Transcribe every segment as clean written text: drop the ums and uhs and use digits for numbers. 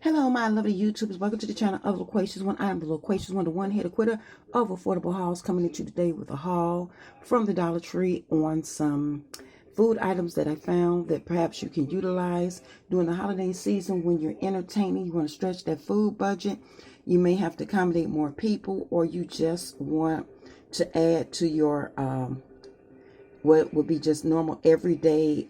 Hello, my lovely YouTubers. Welcome to the channel of Loquacious One. I am the Loquacious One, the one-hitter quitter of affordable hauls, coming at you today with a haul from the Dollar Tree on some food items that I found that perhaps you can utilize during the holiday season when you're entertaining. You want to stretch that food budget. You may have to accommodate more people, or you just want to add to your what would be just normal everyday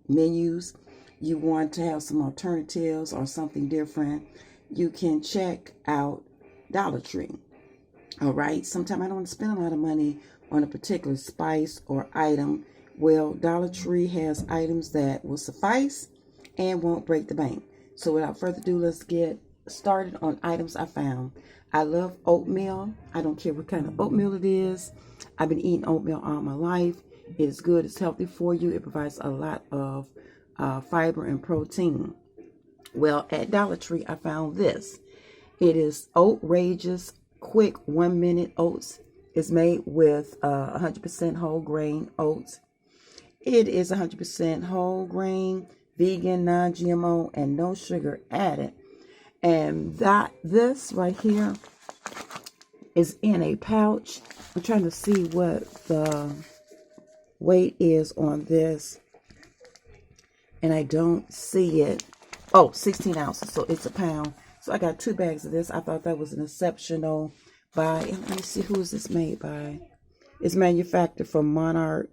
menus. You want to have some alternatives or something different, you can check out Dollar Tree. All right. Sometimes I don't want to spend a lot of money on a particular spice or item. Well, Dollar Tree has items that will suffice and won't break the bank. So without further ado, let's get started on items I found. I love oatmeal. I don't care what kind of oatmeal it is. I've been eating oatmeal all my life. It is good. It's healthy for you. It provides a lot of fiber and protein. Well, at Dollar Tree, I found this. It is Outrageous Quick 1-Minute Oats. It's made with 100% whole grain oats. It is 100% whole grain, vegan, non-GMO, and no sugar added. And this right here is in a pouch. I'm trying to see what the weight is on this, and I don't see it. Oh, 16 ounces, so it's a pound. So I got 2 bags of this. I thought that was an exceptional buy. And let me see, who is this made by? It's manufactured from Monarch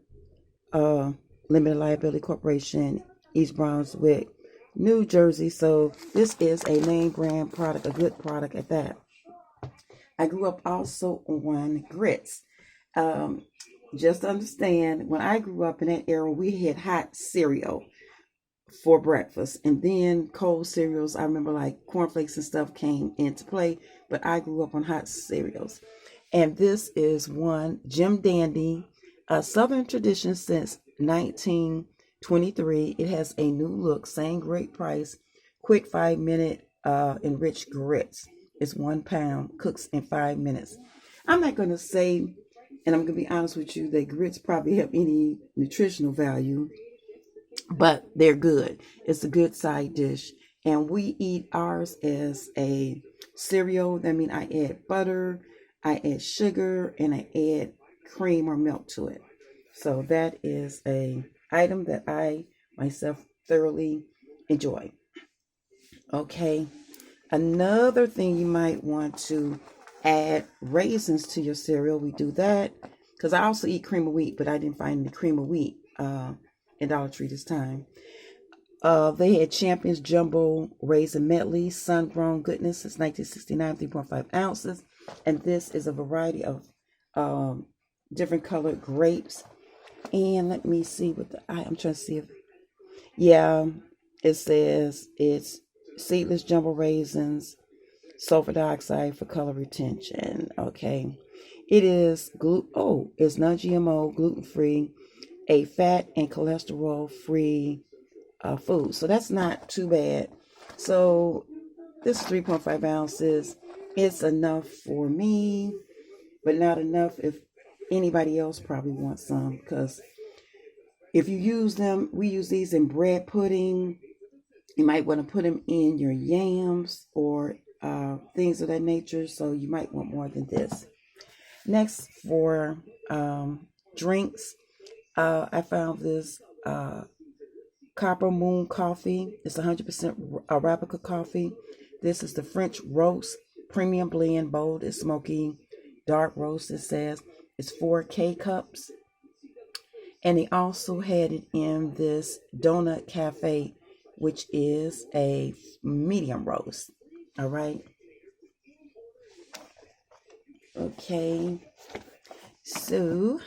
Limited Liability Corporation, East Brunswick, New Jersey. So this is a name brand product, a good product at that. I grew up also on grits. Just understand, when I grew up in that era, we had hot cereal for breakfast, and then cold cereals. I remember like cornflakes and stuff came into play, but I grew up on hot cereals. And this is one, Jim Dandy, a Southern tradition since 1923. It has a new look, same great price, quick 5-minute enriched grits. It's 1 pound, cooks in 5 minutes. I'm not going to say, and I'm going to be honest with you, that grits probably have any nutritional value, but they're good. It's a good side dish. And we eat ours as a cereal. That means I add butter, I add sugar, and I add cream or milk to it. So that is a item that I myself thoroughly enjoy. Okay. Another thing, you might want to add raisins to your cereal. We do that because I also eat cream of wheat, but I didn't find any cream of wheat in Dollar Tree this time. They had Champions Jumbo Raisin Medley, Sun-Grown Goodness since 1969, 3.5 ounces. And this is a variety of different colored grapes. And let me see what I'm trying to see if, yeah, it says it's seedless jumbo raisins, sulfur dioxide for color retention. Okay. It is it's non-GMO, gluten-free, a fat and cholesterol-free food. So that's not too bad. So this is 3.5 ounces. It's enough for me, but not enough if anybody else probably wants some, because if you use them, we use these in bread pudding. You might want to put them in your yams or things of that nature. So you might want more than this. Next, for drinks, I found this Copper Moon coffee. It's 100% Arabica coffee. This is the French roast premium blend, bold and smoky, dark roast. It says it's 4 K-cups. And they also had it in this Donut Cafe, which is a medium roast. All right. Okay. So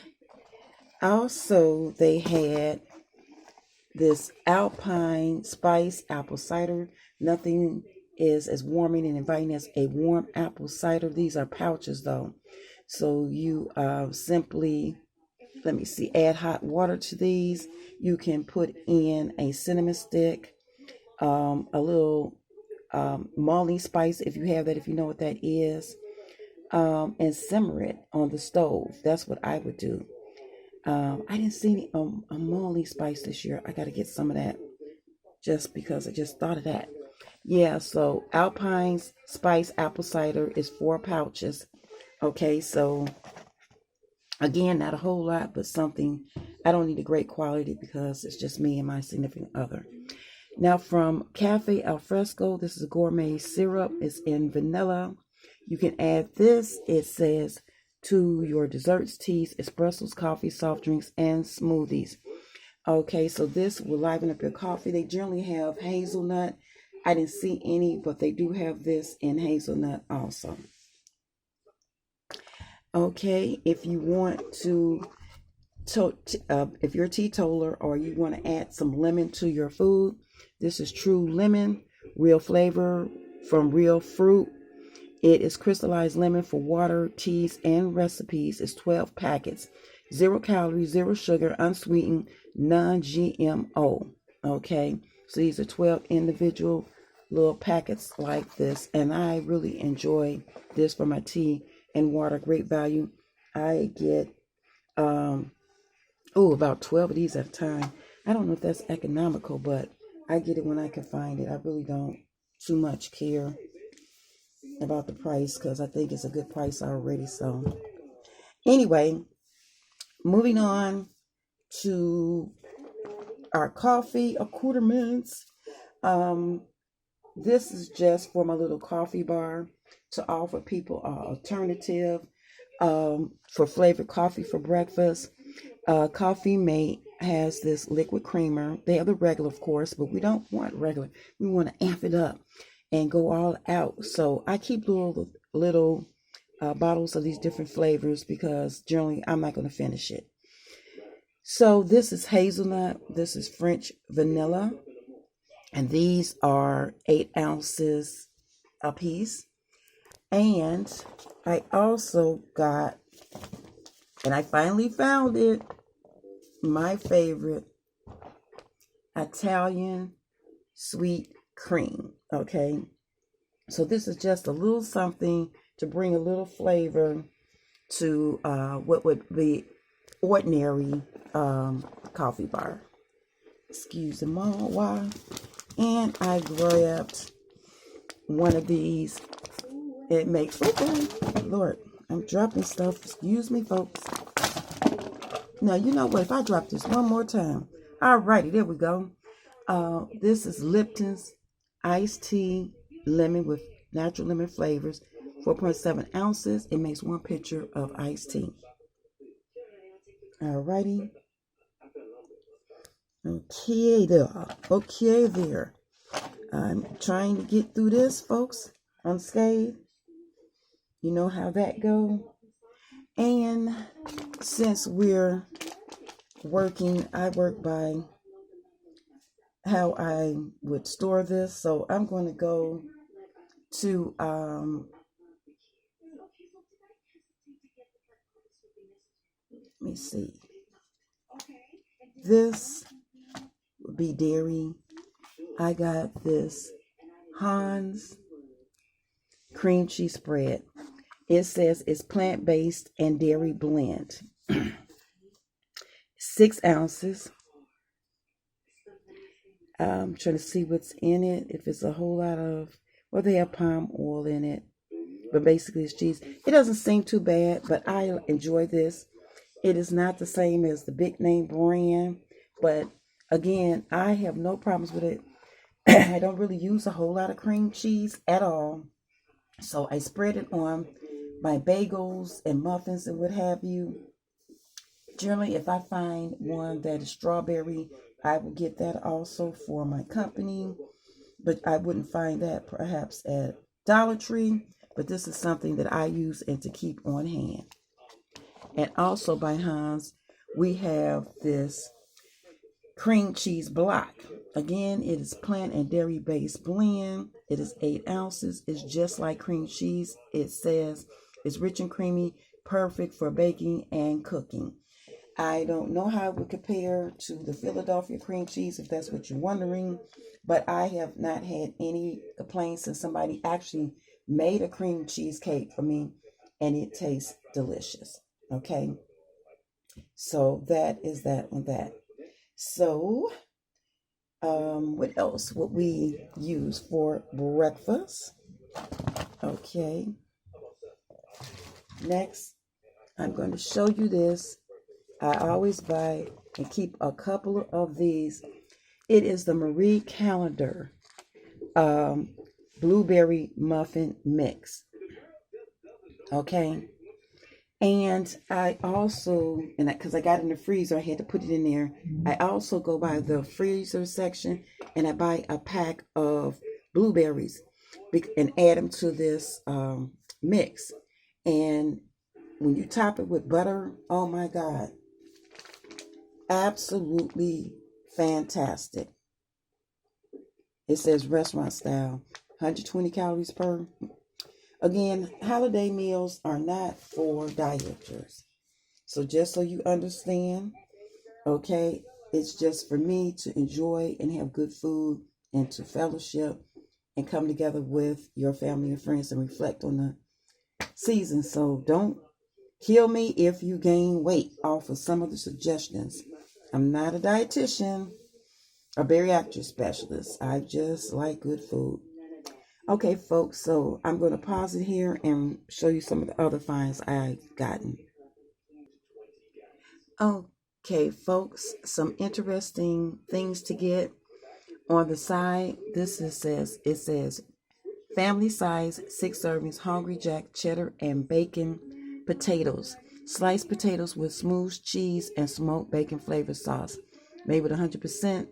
also they had this Alpine Spice apple cider. Nothing is as warming and inviting as a warm apple cider. These are pouches though. So you simply, let me see, add hot water to these. You can put in a cinnamon stick, a little Molly spice if you have that, if you know what that is, and simmer it on the stove. That's what I would do. I didn't see any Molly spice this year. I got to get some of that just because I just thought of that. Yeah, so Alpine's Spice Apple Cider is 4 pouches. Okay, so again, not a whole lot, but something. I don't need a great quality because it's just me and my significant other. Now from Cafe Alfresco, this is a gourmet syrup. It's in vanilla. You can add this, it says, to your desserts, teas, espressos, coffee, soft drinks, and smoothies. Okay, so this will liven up your coffee. They generally have hazelnut. I didn't see any, but they do have this in hazelnut also. Okay, if you want to, if you're a teetotaler or you want to add some lemon to your food, this is True Lemon, real flavor from real fruit. It is crystallized lemon for water, teas, and recipes. It's 12 packets. 0 calories, 0 sugar, unsweetened, non-GMO. Okay, so these are 12 individual little packets like this, and I really enjoy this for my tea and water. Great value. I get about 12 of these at a time. I don't know if that's economical, but I get it when I can find it. I really don't too much care about the price because I think it's a good price already. So anyway, moving on to our coffee accoutrements. This is just for my little coffee bar to offer people an alternative for flavored coffee for breakfast. Coffee Mate has this liquid creamer. They have the regular, of course, but we don't want regular. We want to amp it up and go all out. So I keep little bottles of these different flavors because generally I'm not going to finish it. So this is hazelnut. This is French vanilla. And these are 8 ounces a piece. And I also got, and I finally found it, my favorite Italian sweet cream. Okay, so this is just a little something to bring a little flavor to what would be ordinary coffee bar. Excuse me while. And I grabbed one of these. It makes, okay, Lord, I'm dropping stuff. Excuse me, folks. Now, you know what? If I drop this one more time. Alrighty, there we go. This is Lipton's iced tea lemon with natural lemon flavors. 4.7 ounces. It makes 1 pitcher of iced tea. Alrighty. Okay there. Okay there. I'm trying to get through this, folks, unscathed. You know how that go. And since we're working, I work by how I would store this. So I'm going to go to let me see. This would be dairy. I got this Hans cream cheese spread. It says it's plant-based and dairy blend. 6 ounces. I'm trying to see what's in it. If it's a whole lot of, well, they have palm oil in it, but basically it's cheese. It doesn't seem too bad, but I enjoy this. It is not the same as the big name brand, but again, I have no problems with it. I don't really use a whole lot of cream cheese at all. So I spread it on my bagels and muffins and what have you. Generally, if I find one that is strawberry, I will get that also for my company. But I wouldn't find that perhaps at Dollar Tree. But this is something that I use and to keep on hand. And also by Hans, we have this cream cheese block. Again, it is plant and dairy based blend. It is 8 ounces. It's just like cream cheese. It says it's rich and creamy, perfect for baking and cooking. I don't know how it would compare to the Philadelphia cream cheese, if that's what you're wondering, but I have not had any complaints since somebody actually made a cream cheesecake for me, and it tastes delicious. Okay, so that is that on that. So What else would we use for breakfast? Okay. Next, I'm going to show you this. I always buy and keep a couple of these. It is the Marie Callender blueberry muffin mix. Okay. And I also, and because I got it in the freezer, I had to put it in there. I also go by the freezer section and I buy a pack of blueberries and add them to this mix. And when you top it with butter, oh my God, absolutely fantastic. It says restaurant style, 120 calories per. Again, holiday meals are not for dieters. So just so you understand, okay, it's just for me to enjoy and have good food and to fellowship and come together with your family and friends and reflect on the season. So don't kill me if you gain weight off of some of the suggestions. I'm not a dietitian, a bariatric specialist. I just like good food. Okay, folks, so I'm going to pause it here and show you some of the other finds I've gotten. Okay, folks, some interesting things to get on the side. It says family size 6 servings Hungry Jack cheddar and bacon potatoes. Sliced potatoes with smooth cheese and smoked bacon flavored sauce. Made with 100%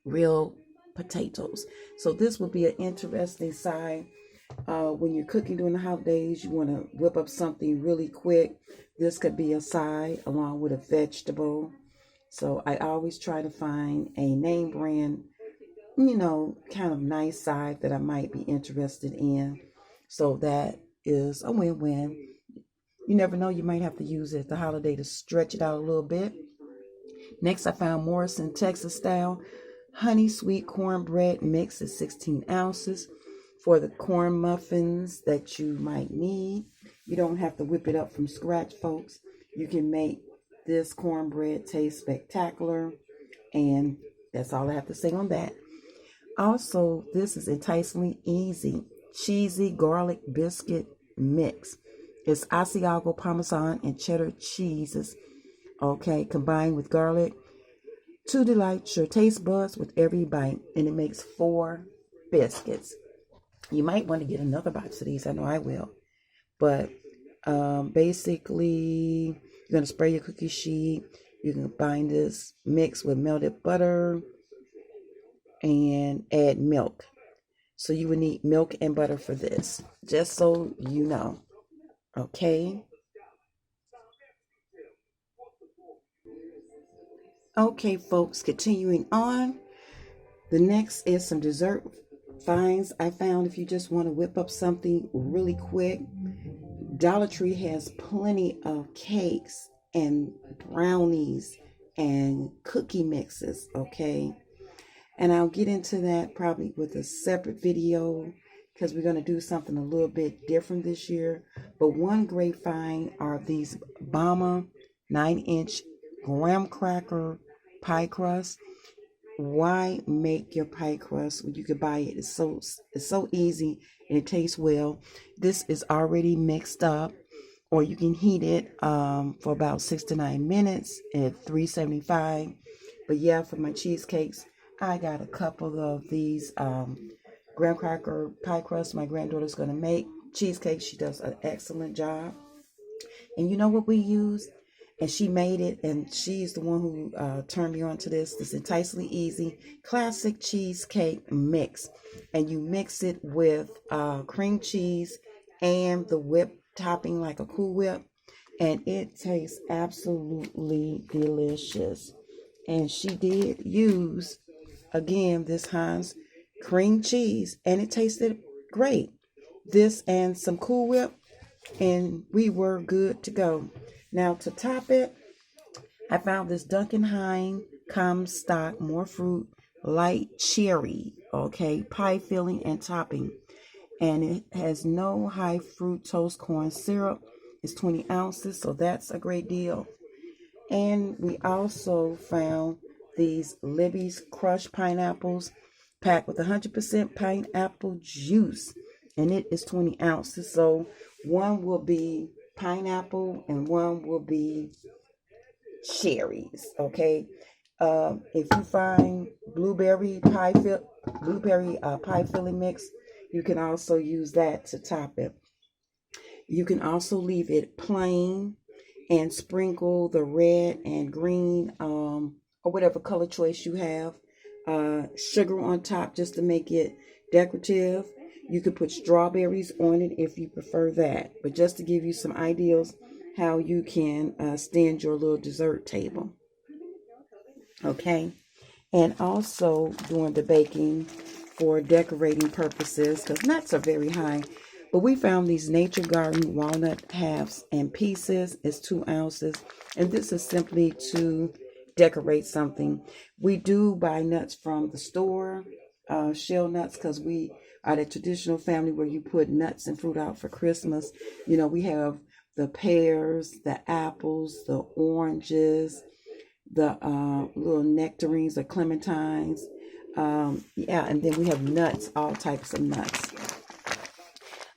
real potatoes. So this would be an interesting side. When you're cooking during the holidays, you want to whip up something really quick. This could be a side along with a vegetable. So I always try to find a name brand, kind of nice side that I might be interested in. So that is a win-win. You never know, you might have to use it at the holiday to stretch it out a little bit. Next, I found Morrison Texas style honey sweet cornbread mix is 16 ounces. For the corn muffins that you might need, you don't have to whip it up from scratch, folks. You can make this cornbread taste spectacular, and that's all I have to say on that. Also, this is enticingly easy cheesy garlic biscuit mix. It's Asiago Parmesan and cheddar cheeses, okay, combined with garlic to delight your taste buds with every bite, and it makes 4 biscuits. You might want to get another box of these. I know I will. But basically, you're going to spray your cookie sheet. You can combine this mix with melted butter and add milk. So you would need milk and butter for this, just so you know. Okay. Okay, folks, continuing on. The next is some dessert finds I found if you just want to whip up something really quick. Dollar Tree has plenty of cakes and brownies and cookie mixes, okay? And I'll get into that probably with a separate video because we're going to do something a little bit different this year. But one great find are these Bama 9-inch graham cracker pie crust. Why make your pie crust when you can buy it? It's so easy and it tastes well. This is already mixed up, or you can heat it for about 6 to 9 minutes at 375. But yeah, for my cheesecakes, I got a couple of these graham cracker pie crust my granddaughter's going to make. Cheesecake, she does an excellent job. And you know what we use? And she made it, and she's the one who turned me on to this enticingly easy classic cheesecake mix. And you mix it with cream cheese and the whipped topping like a Cool Whip, and it tastes absolutely delicious. And she did use, again, this Heinz cream cheese, and it tasted great. This and some Cool Whip, and we were good to go. Now to top it, I found this Duncan Hines Comstock More Fruit Light Cherry, okay, pie filling and topping. And it has no high fructose corn syrup. It's 20 ounces, so that's a great deal. And we also found these Libby's crushed pineapples packed with 100% pineapple juice, and it is 20 ounces. So one will be pineapple and one will be cherries. Okay. If you find blueberry pie filling mix, you can also use that to top it. You can also leave it plain and sprinkle the red and green, or whatever color choice you have, sugar on top just to make it decorative. You could put strawberries on it if you prefer that, but just to give you some ideas how you can stand your little dessert table. Okay. And also during the baking for decorating purposes, because nuts are very high. But we found these Nature Garden walnut halves and pieces. It's 2 ounces. And this is simply to decorate something. We do buy nuts from the store, shell nuts, because we are the traditional family where you put nuts and fruit out for Christmas. You know, we have the pears, the apples, the oranges, the little nectarines or clementines. Yeah, and then we have nuts, all types of nuts.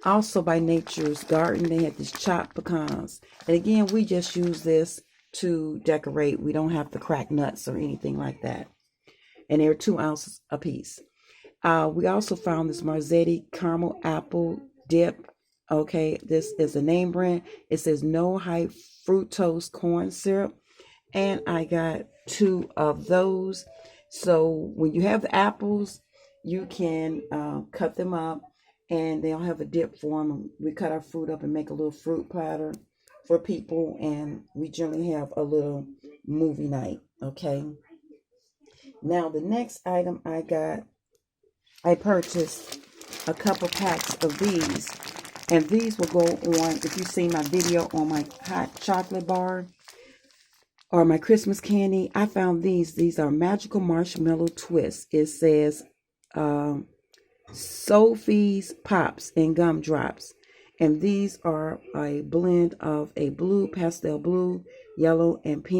Also by Nature's Garden, they had these chopped pecans. And again, we just use this to decorate. We don't have to crack nuts or anything like that. And they're 2 ounces a piece. We also found this Marzetti caramel apple dip. Okay, this is a name brand. It says no high fructose corn syrup. And I got 2 of those. So when you have the apples, you can cut them up and they'll have a dip for them. We cut our fruit up and make a little fruit platter for people, and we generally have a little movie night. Okay. Now the next item I purchased a couple packs of these, and these will go on, if you've seen my video on my hot chocolate bar or my Christmas candy. I found these are magical marshmallow twists. It says Sophie's Pops and Gumdrops, and these are a blend of a blue, pastel blue, yellow, and pink.